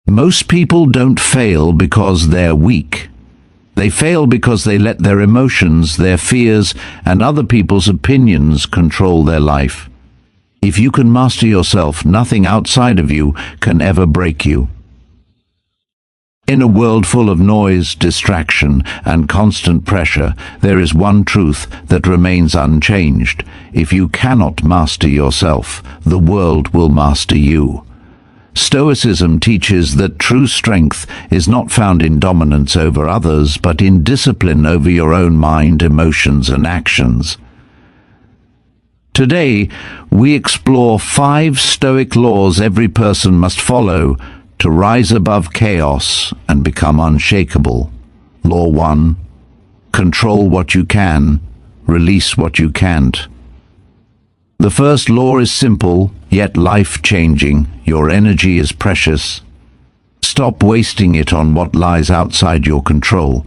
Most people don't fail because they're weak. They fail because they let their emotions, their fears, and other people's opinions control their life. If you can master yourself, nothing outside of you can ever break you. In a world full of noise, distraction, and constant pressure, there is one truth that remains unchanged. If you cannot master yourself, the world will master you. Stoicism teaches that true strength is not found in dominance over others, but in discipline over your own mind, emotions, and actions. Today, we explore 5 Stoic laws every person must follow to rise above chaos and become unshakable. Law 1. Control what you can, release what you can't. The first law is simple, yet life-changing. Your energy is precious. Stop wasting it on what lies outside your control.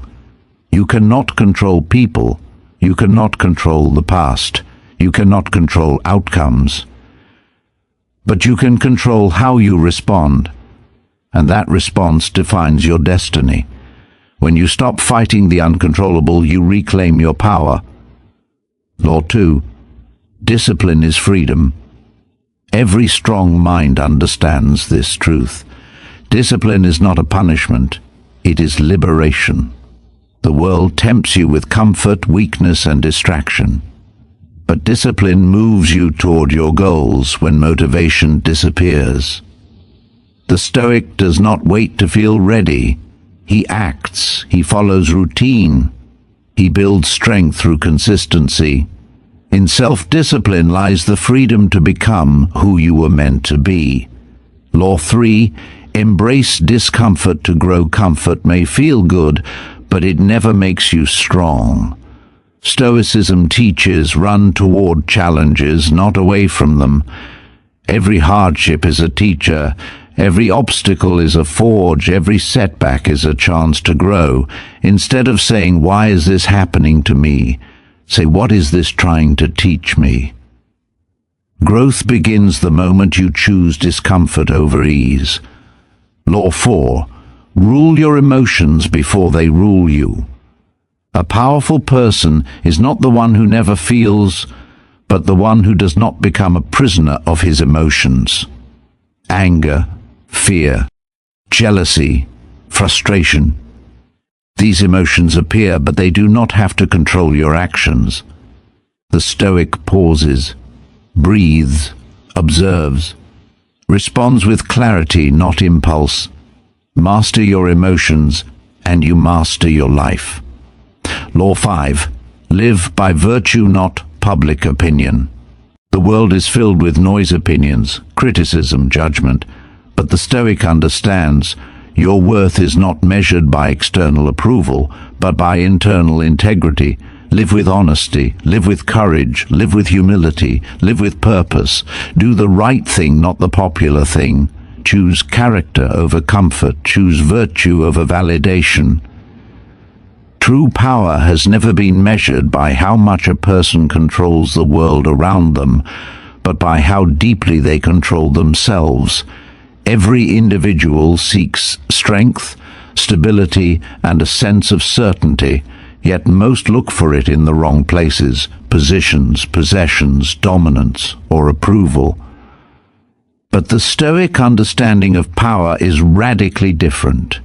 You cannot control people. You cannot control the past. You cannot control outcomes. But you can control how you respond. And that response defines your destiny. When you stop fighting the uncontrollable, you reclaim your power. Law 2. Discipline is freedom. Every strong mind understands this truth. Discipline is not a punishment, it is liberation. The world tempts you with comfort, weakness, and distraction. But discipline moves you toward your goals when motivation disappears. The Stoic does not wait to feel ready. He acts, he follows routine, he builds strength through consistency. In self-discipline lies the freedom to become who you were meant to be. Law 3. Embrace discomfort to grow. Comfort may feel good, but it never makes you strong. Stoicism teaches run toward challenges, not away from them. Every hardship is a teacher. Every obstacle is a forge. Every setback is a chance to grow. Instead of saying, "Why is this happening to me?" say, "What is this trying to teach me?" Growth begins the moment you choose discomfort over ease. Law 4. Rule your emotions before they rule you. A powerful person is not the one who never feels, but the one who does not become a prisoner of his emotions. Anger, fear, jealousy, frustration. These emotions appear, but they do not have to control your actions. The Stoic pauses, breathes, observes, responds with clarity, not impulse. Master your emotions, and you master your life. Law 5. Live by virtue, not public opinion. The world is filled with noise opinions, criticism, judgment, but the Stoic understands your worth is not measured by external approval, but by internal integrity. Live with honesty, live with courage, live with humility, live with purpose. Do the right thing, not the popular thing. Choose character over comfort, choose virtue over validation. True power has never been measured by how much a person controls the world around them, but by how deeply they control themselves. Every individual seeks strength, stability, and a sense of certainty, yet most look for it in the wrong places: positions, possessions, dominance, or approval. But the Stoic understanding of power is radically different.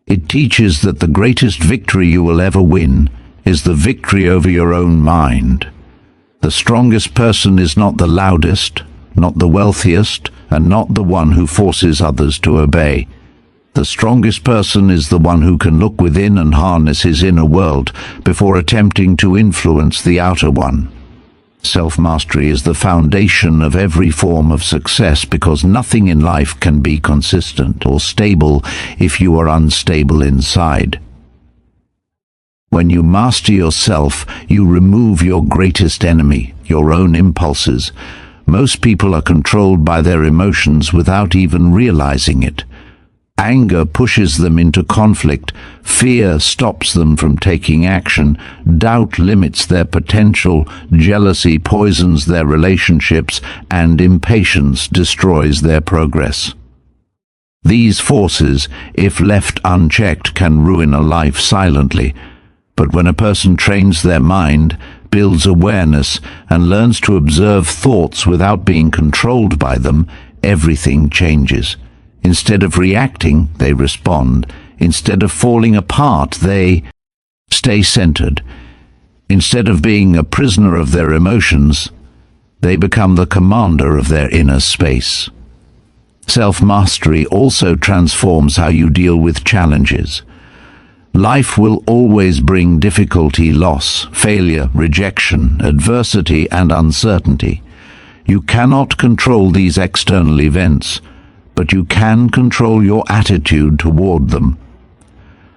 It teaches that the greatest victory you will ever win is the victory over your own mind. The strongest person is not the loudest, not the wealthiest, and not the one who forces others to obey. The strongest person is the one who can look within and harness his inner world before attempting to influence the outer one. Self-mastery is the foundation of every form of success, because nothing in life can be consistent or stable if you are unstable inside. When you master yourself, you remove your greatest enemy, your own impulses. Most people are controlled by their emotions without even realizing it. Anger pushes them into conflict, fear stops them from taking action, doubt limits their potential, jealousy poisons their relationships, and impatience destroys their progress. These forces, if left unchecked, can ruin a life silently. But when a person trains their mind, builds awareness, and learns to observe thoughts without being controlled by them, everything changes. Instead of reacting, they respond. Instead of falling apart, they stay centered. Instead of being a prisoner of their emotions, they become the commander of their inner space. Self-mastery also transforms how you deal with challenges. Life will always bring difficulty, loss, failure, rejection, adversity, and uncertainty. You cannot control these external events, but you can control your attitude toward them.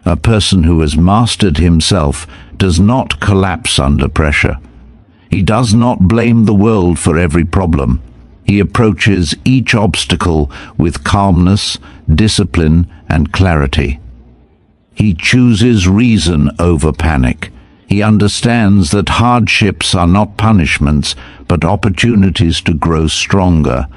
A person who has mastered himself does not collapse under pressure. He does not blame the world for every problem. He approaches each obstacle with calmness, discipline, and clarity. He chooses reason over panic. He understands that hardships are not punishments, but opportunities to grow stronger.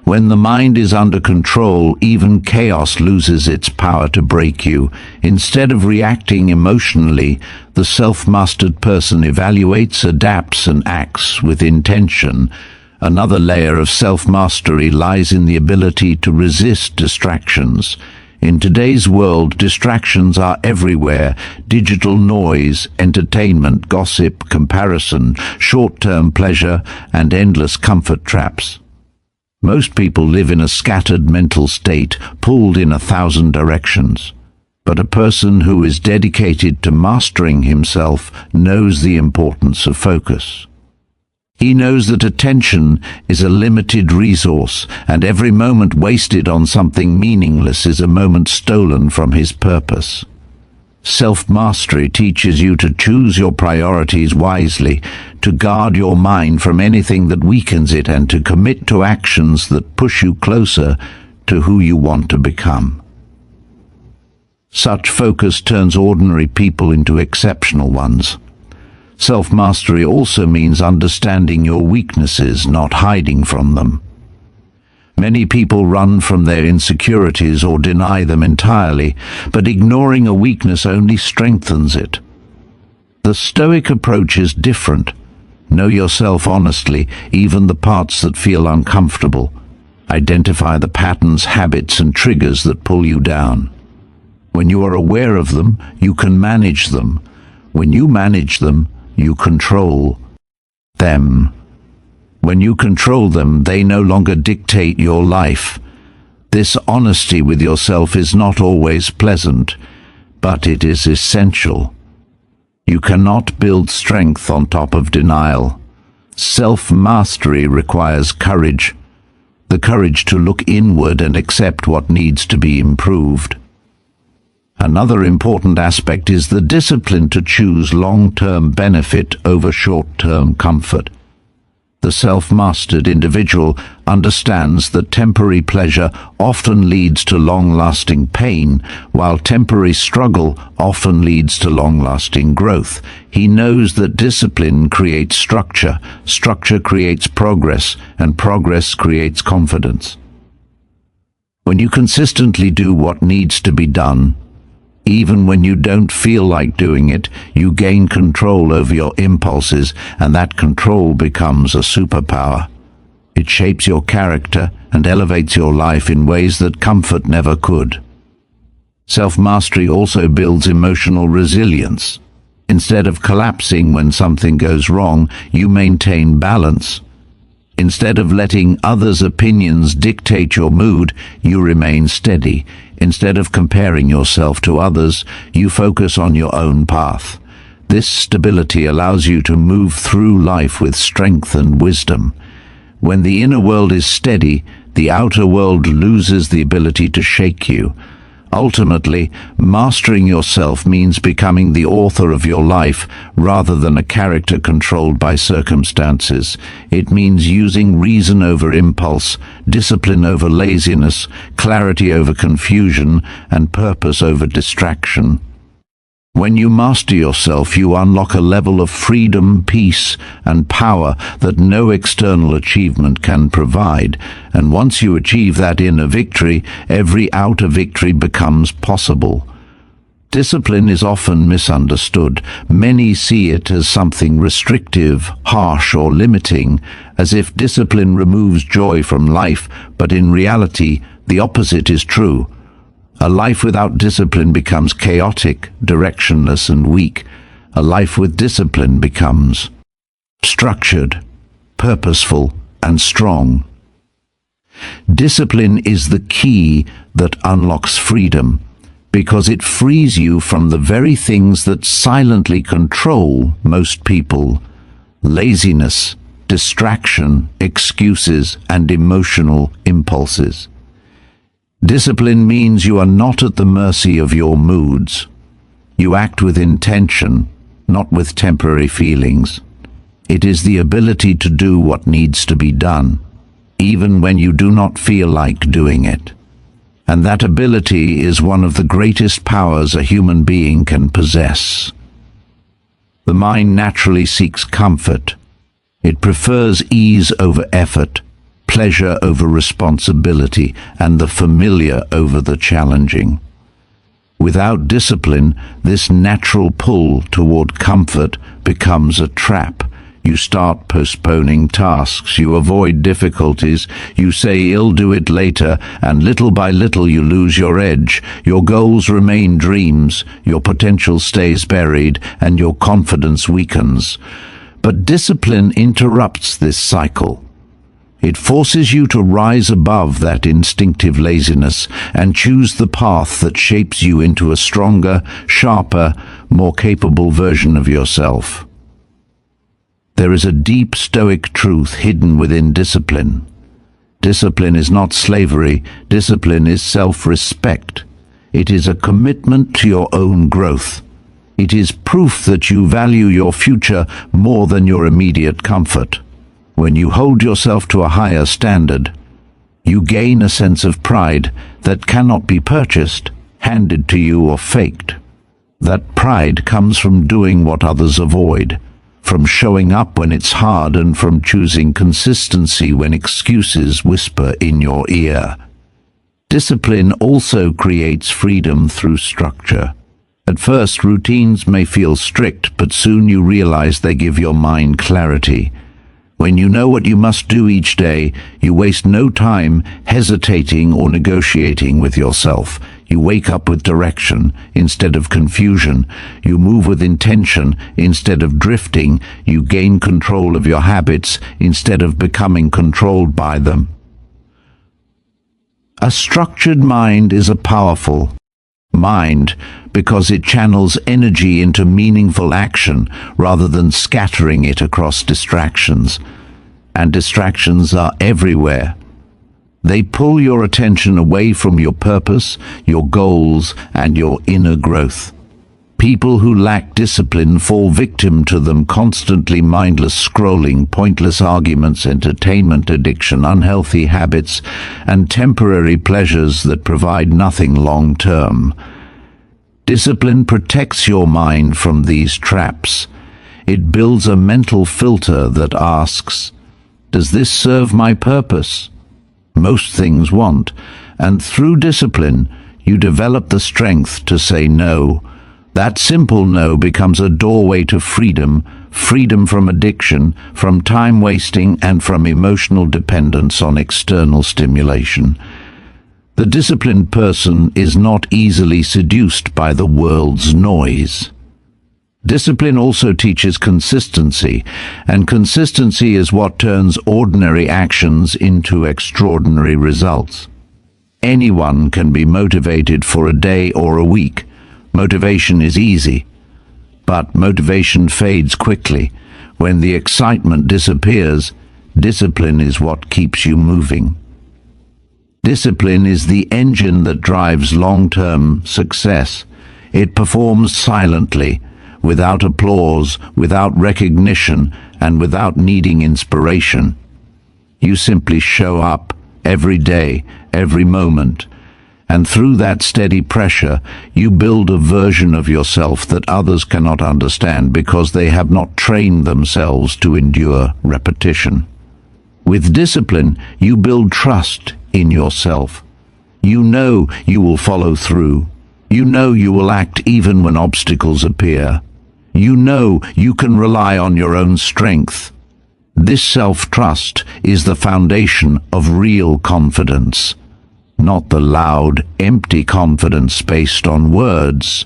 When the mind is under control, even chaos loses its power to break you. Instead of reacting emotionally, the self-mastered person evaluates, adapts, and acts with intention. Another layer of self-mastery lies in the ability to resist distractions. In today's world, distractions are everywhere. Digital noise, entertainment, gossip, comparison, short-term pleasure, and endless comfort traps. Most people live in a scattered mental state, pulled in 1,000 directions. But a person who is dedicated to mastering himself knows the importance of focus. He knows that attention is a limited resource, and every moment wasted on something meaningless is a moment stolen from his purpose. Self-mastery teaches you to choose your priorities wisely, to guard your mind from anything that weakens it, and to commit to actions that push you closer to who you want to become. Such focus turns ordinary people into exceptional ones. Self-mastery also means understanding your weaknesses, not hiding from them. Many people run from their insecurities or deny them entirely, but ignoring a weakness only strengthens it. The Stoic approach is different. Know yourself honestly, even the parts that feel uncomfortable. Identify the patterns, habits, and triggers that pull you down. When you are aware of them, you can manage them. When you manage them, you control them. When you control them, they no longer dictate your life. This honesty with yourself is not always pleasant, but it is essential. You cannot build strength on top of denial. Self-mastery requires courage, the courage to look inward and accept what needs to be improved. Another important aspect is the discipline to choose long-term benefit over short-term comfort. The self-mastered individual understands that temporary pleasure often leads to long-lasting pain, while temporary struggle often leads to long-lasting growth. He knows that discipline creates structure, structure creates progress, and progress creates confidence. When you consistently do what needs to be done, even when you don't feel like doing it, you gain control over your impulses, and that control becomes a superpower. It shapes your character and elevates your life in ways that comfort never could. Self-mastery also builds emotional resilience. Instead of collapsing when something goes wrong, you maintain balance. Instead of letting others' opinions dictate your mood, you remain steady. Instead of comparing yourself to others, you focus on your own path. This stability allows you to move through life with strength and wisdom. When the inner world is steady, the outer world loses the ability to shake you. Ultimately, mastering yourself means becoming the author of your life rather than a character controlled by circumstances. It means using reason over impulse, discipline over laziness, clarity over confusion, and purpose over distraction. When you master yourself, you unlock a level of freedom, peace, and power that no external achievement can provide. And once you achieve that inner victory, every outer victory becomes possible. Discipline is often misunderstood. Many see it as something restrictive, harsh, or limiting, as if discipline removes joy from life, but in reality, the opposite is true. A life without discipline becomes chaotic, directionless, and weak. A life with discipline becomes structured, purposeful, and strong. Discipline is the key that unlocks freedom, because it frees you from the very things that silently control most people: laziness, distraction, excuses, and emotional impulses. Discipline means you are not at the mercy of your moods. You act with intention, not with temporary feelings. It is the ability to do what needs to be done, even when you do not feel like doing it. And that ability is one of the greatest powers a human being can possess. The mind naturally seeks comfort. It prefers ease over effort, pleasure over responsibility, and the familiar over the challenging. Without discipline, this natural pull toward comfort becomes a trap. You start postponing tasks, you avoid difficulties, you say you'll do it later, and little by little you lose your edge. Your goals remain dreams, your potential stays buried, and your confidence weakens. But discipline interrupts this cycle. It forces you to rise above that instinctive laziness and choose the path that shapes you into a stronger, sharper, more capable version of yourself. There is a deep Stoic truth hidden within discipline. Discipline is not slavery. Discipline is self-respect. It is a commitment to your own growth. It is proof that you value your future more than your immediate comfort. When you hold yourself to a higher standard, you gain a sense of pride that cannot be purchased, handed to you, or faked. That pride comes from doing what others avoid, from showing up when it's hard, and from choosing consistency when excuses whisper in your ear. Discipline also creates freedom through structure. At first, routines may feel strict, but soon you realize they give your mind clarity. When you know what you must do each day, you waste no time hesitating or negotiating with yourself. You wake up with direction instead of confusion. You move with intention instead of drifting. You gain control of your habits instead of becoming controlled by them. A structured mind is a powerful mind because it channels energy into meaningful action rather than scattering it across distractions. And distractions are everywhere. They pull your attention away from your purpose, your goals, and your inner growth. People who lack discipline fall victim to them: constantly mindless scrolling, pointless arguments, entertainment addiction, unhealthy habits, and temporary pleasures that provide nothing long-term. Discipline protects your mind from these traps. It builds a mental filter that asks, does this serve my purpose? Most things won't, and through discipline, you develop the strength to say no. That simple no becomes a doorway to freedom, freedom from addiction, from time wasting, and from emotional dependence on external stimulation. The disciplined person is not easily seduced by the world's noise. Discipline also teaches consistency, and consistency is what turns ordinary actions into extraordinary results. Anyone can be motivated for a day or a week. Motivation is easy, but motivation fades quickly. When the excitement disappears, discipline is what keeps you moving. Discipline is the engine that drives long-term success. It performs silently, without applause, without recognition, and without needing inspiration. You simply show up every day, every moment, And through that steady pressure, you build a version of yourself that others cannot understand because they have not trained themselves to endure repetition. With discipline, you build trust in yourself. You know you will follow through. You know you will act even when obstacles appear. You know you can rely on your own strength. This self-trust is the foundation of real confidence. Not the loud, empty confidence based on words,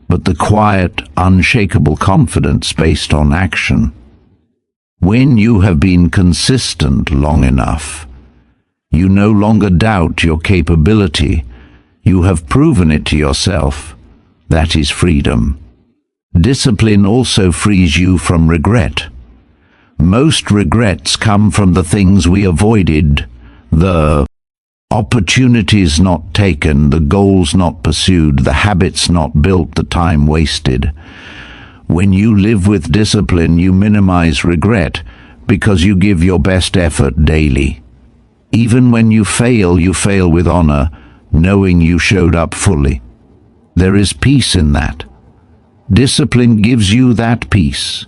but the quiet, unshakable confidence based on action. When you have been consistent long enough, you no longer doubt your capability. You have proven it to yourself. That is freedom. Discipline also frees you from regret. Most regrets come from the things we avoided, the opportunities not taken, the goals not pursued, the habits not built, the time wasted. When you live with discipline, you minimize regret because you give your best effort daily. Even when you fail with honor, knowing you showed up fully. There is peace in that. Discipline gives you that peace.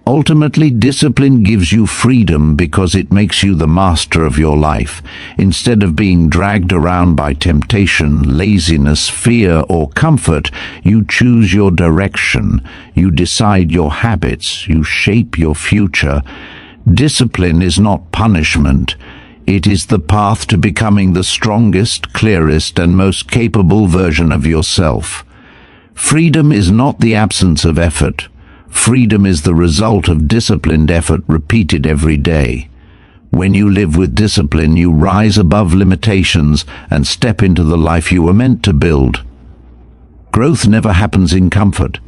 Ultimately, discipline gives you freedom because it makes you the master of your life. Instead of being dragged around by temptation, laziness, fear, or comfort, you choose your direction. You decide your habits. You shape your future. Discipline is not punishment. It is the path to becoming the strongest, clearest, and most capable version of yourself. Freedom is not the absence of effort. Freedom is the result of disciplined effort repeated every day. When you live with discipline, you rise above limitations and step into the life you were meant to build. Growth never happens in comfort.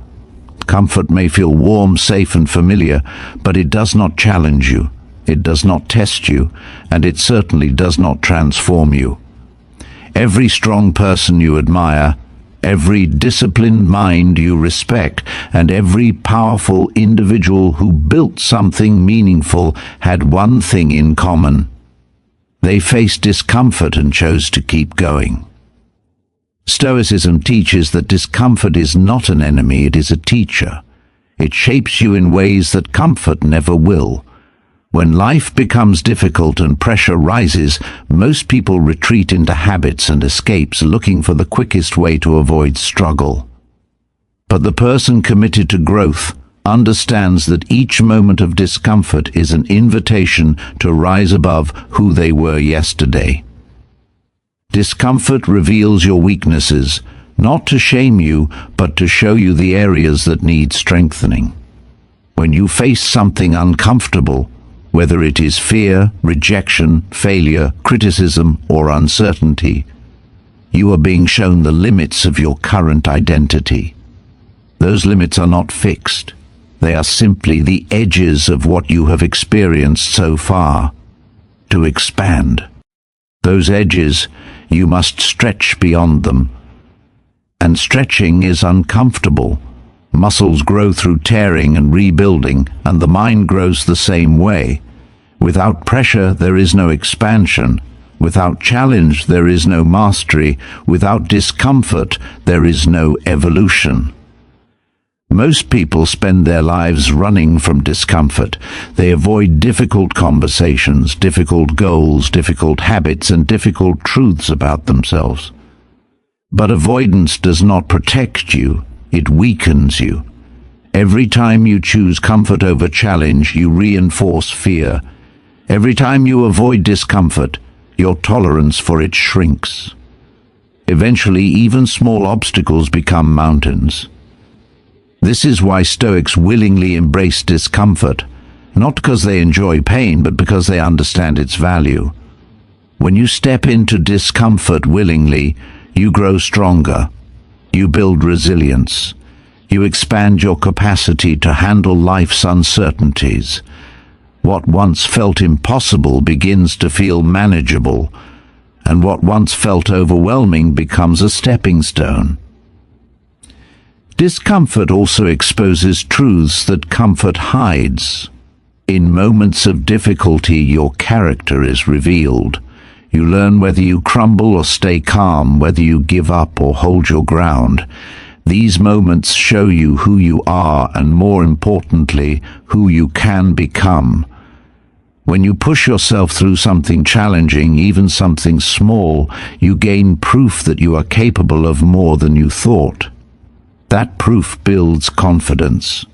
Comfort may feel warm, safe, and familiar, but it does not challenge you. It does not test you, and it certainly does not transform you. Every strong person you admire, every disciplined mind you respect, and every powerful individual who built something meaningful had one thing in common. They faced discomfort and chose to keep going. Stoicism teaches that discomfort is not an enemy, it is a teacher. It shapes you in ways that comfort never will. When life becomes difficult and pressure rises, most people retreat into habits and escapes, looking for the quickest way to avoid struggle. But the person committed to growth understands that each moment of discomfort is an invitation to rise above who they were yesterday. Discomfort reveals your weaknesses, not to shame you, but to show you the areas that need strengthening. When you face something uncomfortable, whether it is fear, rejection, failure, criticism, or uncertainty, you are being shown the limits of your current identity. Those limits are not fixed. They are simply the edges of what you have experienced so far. To expand those edges, you must stretch beyond them. And stretching is uncomfortable. Muscles grow through tearing and rebuilding, and the mind grows the same way. Without pressure, there is no expansion. Without challenge, there is no mastery. Without discomfort, there is no evolution. Most people spend their lives running from discomfort. They avoid difficult conversations, difficult goals, difficult habits, and difficult truths about themselves. But avoidance does not protect you, it weakens you. Every time you choose comfort over challenge, you reinforce fear. Every time you avoid discomfort, your tolerance for it shrinks. Eventually, even small obstacles become mountains. This is why Stoics willingly embrace discomfort, not because they enjoy pain, but because they understand its value. When you step into discomfort willingly, you grow stronger. You build resilience. You expand your capacity to handle life's uncertainties. What once felt impossible begins to feel manageable, and what once felt overwhelming becomes a stepping stone. Discomfort also exposes truths that comfort hides. In moments of difficulty, your character is revealed. You learn whether you crumble or stay calm, whether you give up or hold your ground. These moments show you who you are and, more importantly, who you can become. When you push yourself through something challenging, even something small, you gain proof that you are capable of more than you thought. That proof builds confidence.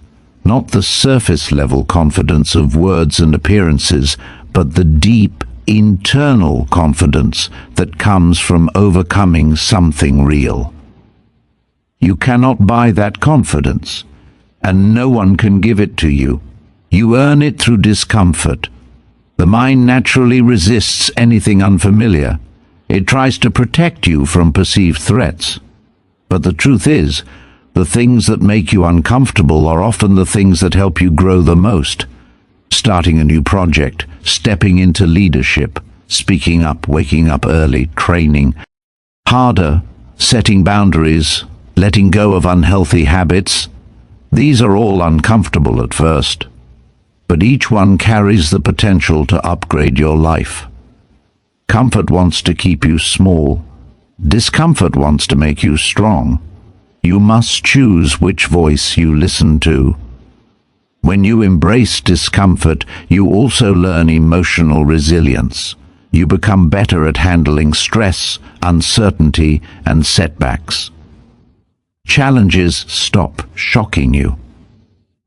Not the surface-level confidence of words and appearances, but the deep, internal confidence that comes from overcoming something real. You cannot buy that confidence, and no one can give it to you. You earn it through discomfort. The mind naturally resists anything unfamiliar. It tries to protect you from perceived threats. But the truth is, the things that make you uncomfortable are often the things that help you grow the most. Starting a new project, stepping into leadership, speaking up, waking up early, training harder, setting boundaries, letting go of unhealthy habits. These are all uncomfortable at first, but each one carries the potential to upgrade your life. Comfort wants to keep you small. Discomfort wants to make you strong. You must choose which voice you listen to. When you embrace discomfort, you also learn emotional resilience. You become better at handling stress, uncertainty, and setbacks. Challenges stop shocking you.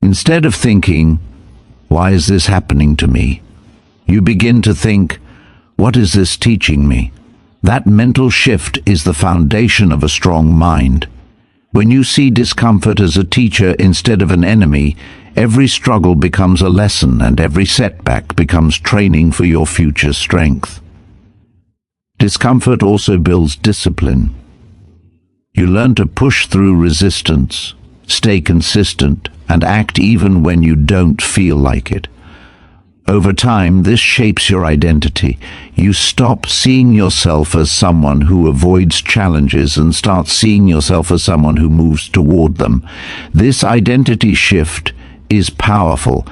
Instead of thinking, "Why is this happening to me?" you begin to think, "What is this teaching me?" That mental shift is the foundation of a strong mind. When you see discomfort as a teacher instead of an enemy, every struggle becomes a lesson and every setback becomes training for your future strength. Discomfort also builds discipline. You learn to push through resistance, stay consistent, and act even when you don't feel like it. Over time, this shapes your identity. You stop seeing yourself as someone who avoids challenges and start seeing yourself as someone who moves toward them. This identity shift is powerful.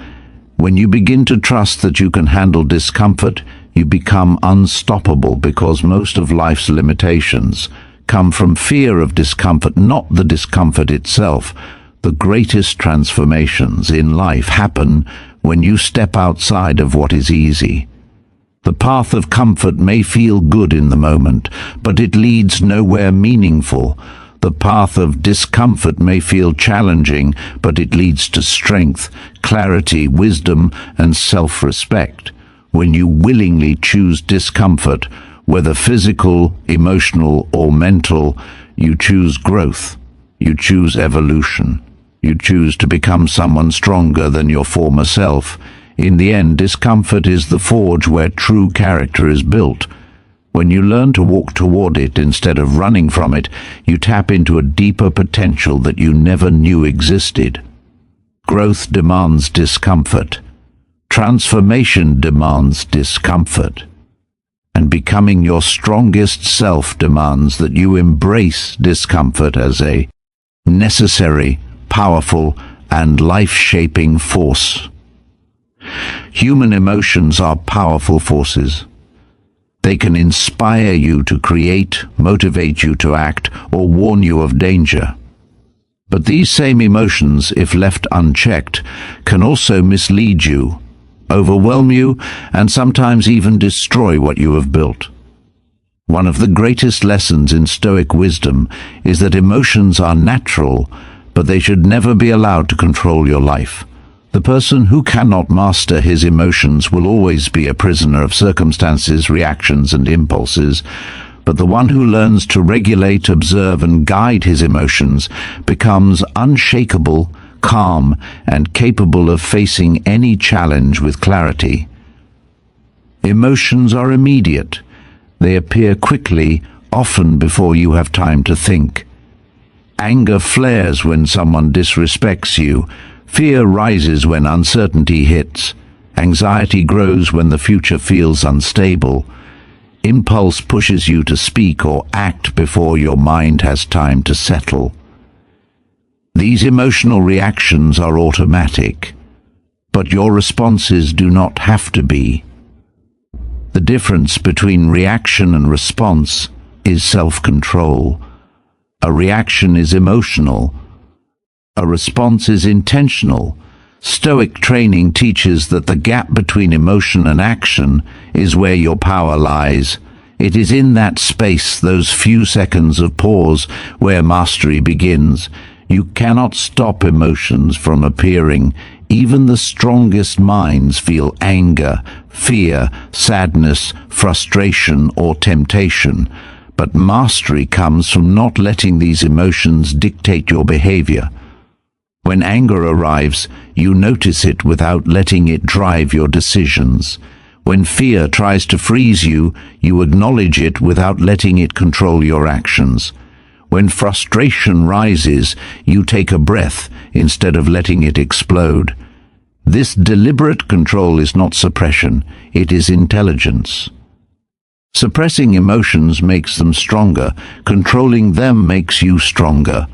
When you begin to trust that you can handle discomfort, you become unstoppable because most of life's limitations come from fear of discomfort, not the discomfort itself. The greatest transformations in life happen when you step outside of what is easy. The path of comfort may feel good in the moment, but it leads nowhere meaningful. The path of discomfort may feel challenging, but it leads to strength, clarity, wisdom, and self-respect. When you willingly choose discomfort, whether physical, emotional, or mental, you choose growth. You choose evolution. You choose to become someone stronger than your former self. In the end, discomfort is the forge where true character is built. When you learn to walk toward it instead of running from it, you tap into a deeper potential that you never knew existed. Growth demands discomfort. Transformation demands discomfort. And becoming your strongest self demands that you embrace discomfort as a necessary, powerful, and life-shaping force. Human emotions are powerful forces. They can inspire you to create, motivate you to act, or warn you of danger. But these same emotions, if left unchecked, can also mislead you, overwhelm you, and sometimes even destroy what you have built. One of the greatest lessons in Stoic wisdom is that emotions are natural, but they should never be allowed to control your life. The person who cannot master his emotions will always be a prisoner of circumstances, reactions, and impulses, but the one who learns to regulate, observe, and guide his emotions becomes unshakable, calm, and capable of facing any challenge with clarity. Emotions are immediate. They appear quickly, often before you have time to think. Anger flares when someone disrespects you. Fear rises when uncertainty hits. Anxiety grows when the future feels unstable. Impulse pushes you to speak or act before your mind has time to settle. These emotional reactions are automatic, but your responses do not have to be. The difference between reaction and response is self-control. A reaction is emotional. A response is intentional. Stoic training teaches that the gap between emotion and action is where your power lies. It is in that space, those few seconds of pause, where mastery begins. You cannot stop emotions from appearing. Even the strongest minds feel anger, fear, sadness, frustration, or temptation. But mastery comes from not letting these emotions dictate your behavior. When anger arrives, you notice it without letting it drive your decisions. When fear tries to freeze you, you acknowledge it without letting it control your actions. When frustration rises, you take a breath instead of letting it explode. This deliberate control is not suppression, it is intelligence. Suppressing emotions makes them stronger. Controlling them makes you stronger.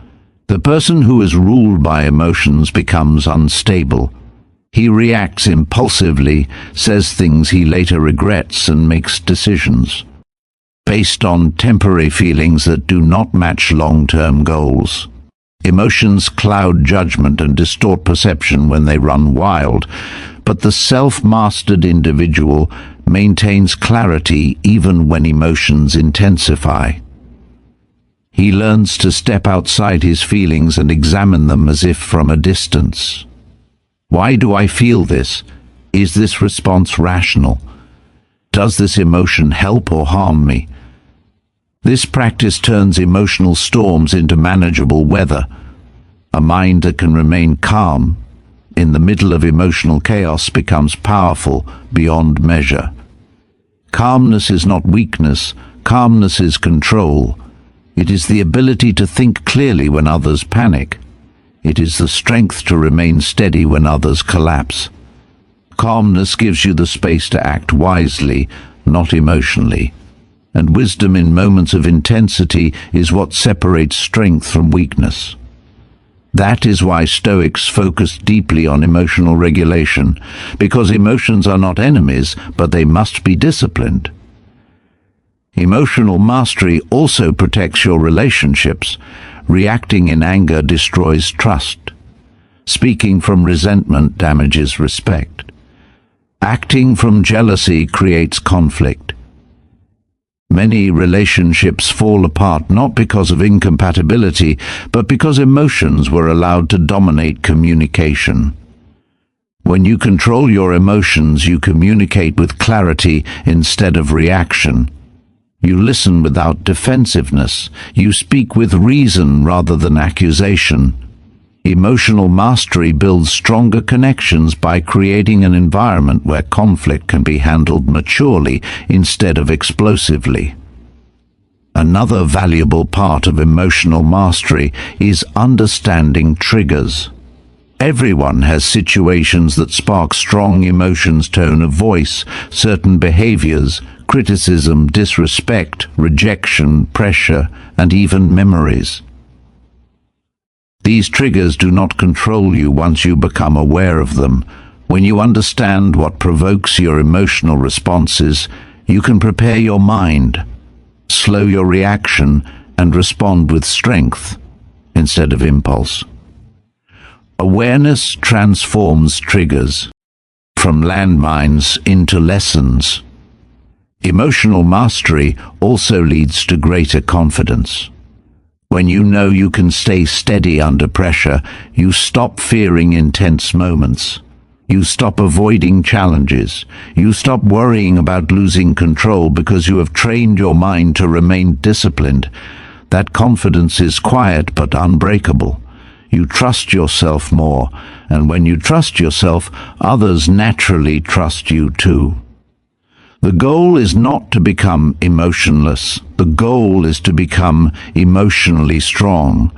The person who is ruled by emotions becomes unstable. He reacts impulsively, says things he later regrets, and makes decisions based on temporary feelings that do not match long-term goals. Emotions cloud judgment and distort perception when they run wild, but the self-mastered individual maintains clarity even when emotions intensify. He learns to step outside his feelings and examine them as if from a distance. Why do I feel this? Is this response rational? Does this emotion help or harm me? This practice turns emotional storms into manageable weather. A mind that can remain calm in the middle of emotional chaos becomes powerful beyond measure. Calmness is not weakness, calmness is control. It is the ability to think clearly when others panic. It is the strength to remain steady when others collapse. Calmness gives you the space to act wisely, not emotionally. And wisdom in moments of intensity is what separates strength from weakness. That is why Stoics focus deeply on emotional regulation, because emotions are not enemies, but they must be disciplined. Emotional mastery also protects your relationships. Reacting in anger destroys trust. Speaking from resentment damages respect. Acting from jealousy creates conflict. Many relationships fall apart not because of incompatibility, but because emotions were allowed to dominate communication. When you control your emotions, you communicate with clarity instead of reaction. You listen without defensiveness. You speak with reason rather than accusation. Emotional mastery builds stronger connections by creating an environment where conflict can be handled maturely instead of explosively. Another valuable part of emotional mastery is understanding triggers. Everyone has situations that spark strong emotions, tone of voice, certain behaviors, criticism, disrespect, rejection, pressure, and even memories. These triggers do not control you once you become aware of them. When you understand what provokes your emotional responses, you can prepare your mind, slow your reaction, and respond with strength instead of impulse. Awareness transforms triggers from landmines into lessons. Emotional mastery also leads to greater confidence. When you know you can stay steady under pressure, you stop fearing intense moments. You stop avoiding challenges. You stop worrying about losing control because you have trained your mind to remain disciplined. That confidence is quiet but unbreakable. You trust yourself more, and when you trust yourself, others naturally trust you too. The goal is not to become emotionless. The goal is to become emotionally strong.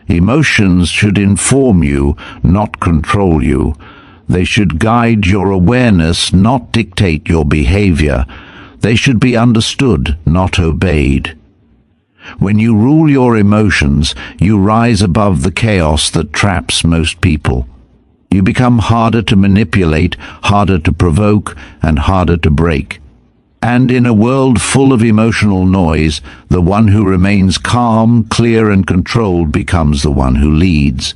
Emotions should inform you, not control you. They should guide your awareness, not dictate your behavior. They should be understood, not obeyed. When you rule your emotions, you rise above the chaos that traps most people. You become harder to manipulate, harder to provoke, and harder to break. And in a world full of emotional noise, the one who remains calm, clear, and controlled becomes the one who leads.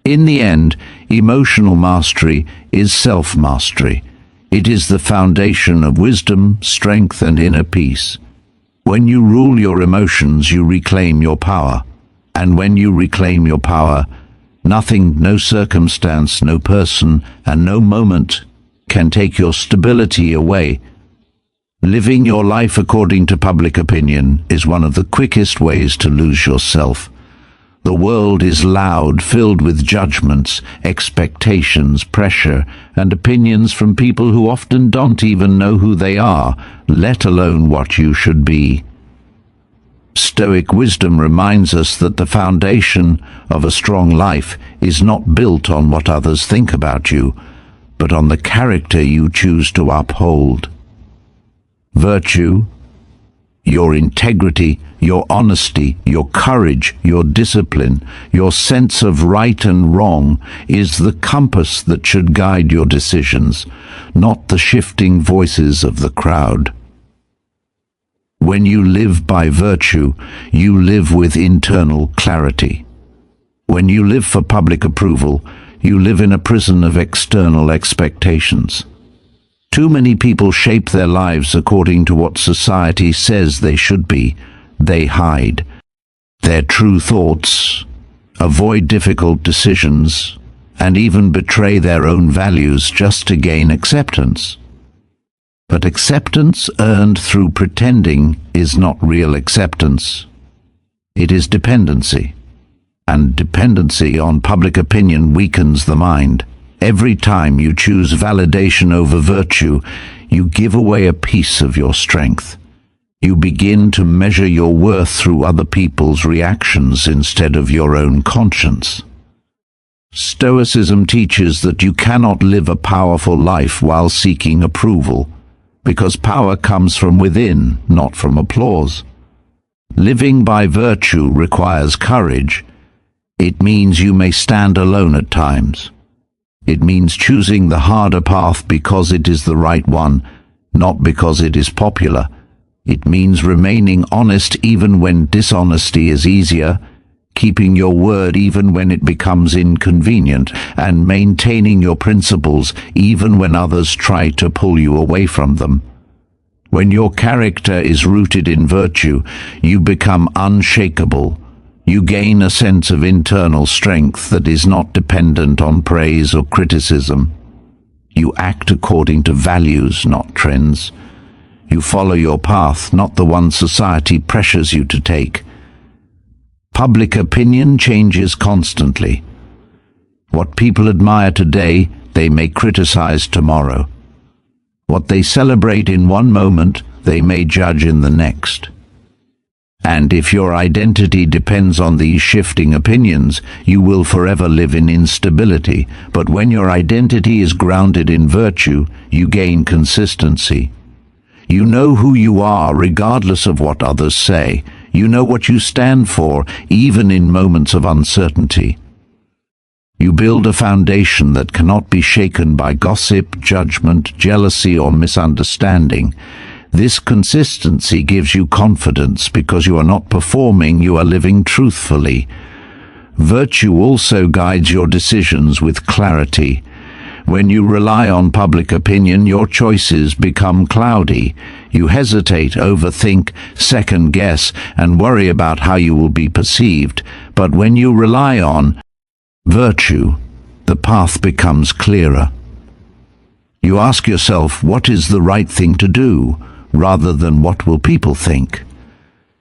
In the end, emotional mastery is self-mastery. It is the foundation of wisdom, strength, and inner peace. When you rule your emotions, you reclaim your power. And when you reclaim your power, nothing, no circumstance, no person, and no moment can take your stability away. Living your life according to public opinion is one of the quickest ways to lose yourself. The world is loud, filled with judgments, expectations, pressure, and opinions from people who often don't even know who they are, let alone what you should be. Stoic wisdom reminds us that the foundation of a strong life is not built on what others think about you, but on the character you choose to uphold. Virtue, your integrity, your honesty, your courage, your discipline, your sense of right and wrong is the compass that should guide your decisions, not the shifting voices of the crowd. When you live by virtue, you live with internal clarity. When you live for public approval, you live in a prison of external expectations. Too many people shape their lives according to what society says they should be. They hide their true thoughts, avoid difficult decisions, and even betray their own values just to gain acceptance. But acceptance earned through pretending is not real acceptance. It is dependency. And dependency on public opinion weakens the mind. Every time you choose validation over virtue, you give away a piece of your strength. You begin to measure your worth through other people's reactions instead of your own conscience. Stoicism teaches that you cannot live a powerful life while seeking approval, because power comes from within, not from applause. Living by virtue requires courage. It means you may stand alone at times. It means choosing the harder path because it is the right one, not because it is popular. It means remaining honest even when dishonesty is easier, keeping your word even when it becomes inconvenient, and maintaining your principles even when others try to pull you away from them. When your character is rooted in virtue, you become unshakable. You gain a sense of internal strength that is not dependent on praise or criticism. You act according to values, not trends. You follow your path, not the one society pressures you to take. Public opinion changes constantly. What people admire today, they may criticize tomorrow. What they celebrate in one moment, they may judge in the next. And if your identity depends on these shifting opinions, you will forever live in instability. But when your identity is grounded in virtue, you gain consistency. You know who you are regardless of what others say. You know what you stand for, even in moments of uncertainty. You build a foundation that cannot be shaken by gossip, judgment, jealousy, or misunderstanding. This consistency gives you confidence because you are not performing, you are living truthfully. Virtue also guides your decisions with clarity. When you rely on public opinion, your choices become cloudy. You hesitate, overthink, second-guess, and worry about how you will be perceived. But when you rely on virtue, the path becomes clearer. You ask yourself, what is the right thing to do, rather than what will people think?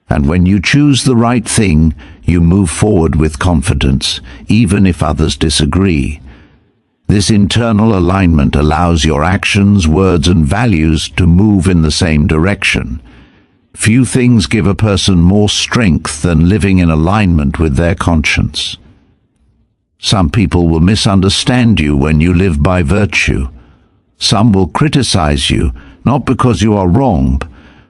And when you choose the right thing, you move forward with confidence, even if others disagree. This internal alignment allows your actions, words, and values to move in the same direction. Few things give a person more strength than living in alignment with their conscience. Some people will misunderstand you when you live by virtue. Some will criticize you, not because you are wrong,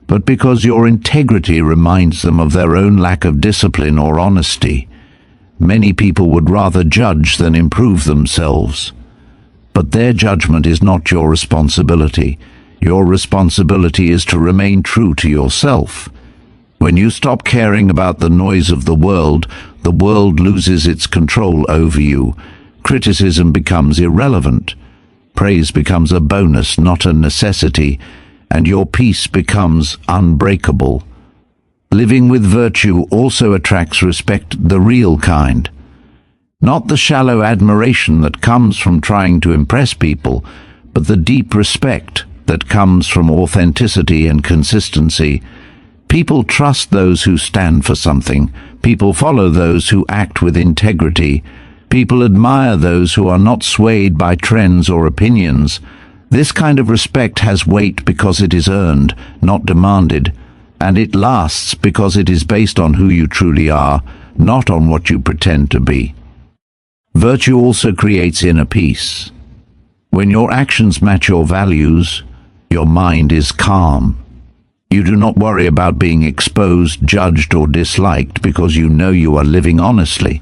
but because your integrity reminds them of their own lack of discipline or honesty. Many people would rather judge than improve themselves. But their judgment is not your responsibility. Your responsibility is to remain true to yourself. When you stop caring about the noise of the world loses its control over you. Criticism becomes irrelevant. Praise becomes a bonus, not a necessity, and your peace becomes unbreakable. Living with virtue also attracts respect, the real kind. Not the shallow admiration that comes from trying to impress people, but the deep respect that comes from authenticity and consistency. People trust those who stand for something. People follow those who act with integrity. People admire those who are not swayed by trends or opinions. This kind of respect has weight because it is earned, not demanded, and it lasts because it is based on who you truly are, not on what you pretend to be. Virtue also creates inner peace. When your actions match your values, your mind is calm. You do not worry about being exposed, judged, or disliked because you know you are living honestly.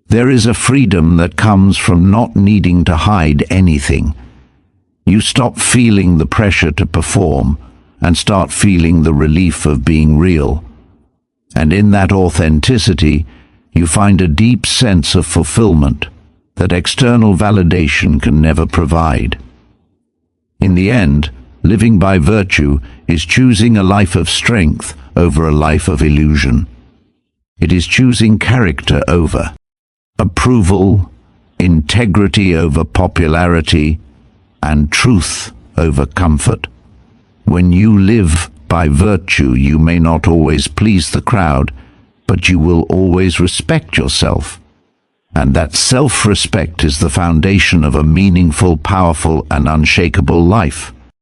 There is a freedom that comes from not needing to hide anything. You stop feeling the pressure to perform and start feeling the relief of being real. And in that authenticity, you find a deep sense of fulfillment that external validation can never provide. In the end, living by virtue is choosing a life of strength over a life of illusion. It is choosing character over approval, integrity over popularity, and truth over comfort. When you live by virtue, you may not always please the crowd, but you will always respect yourself. And that self-respect is the foundation of a meaningful, powerful, and unshakable life.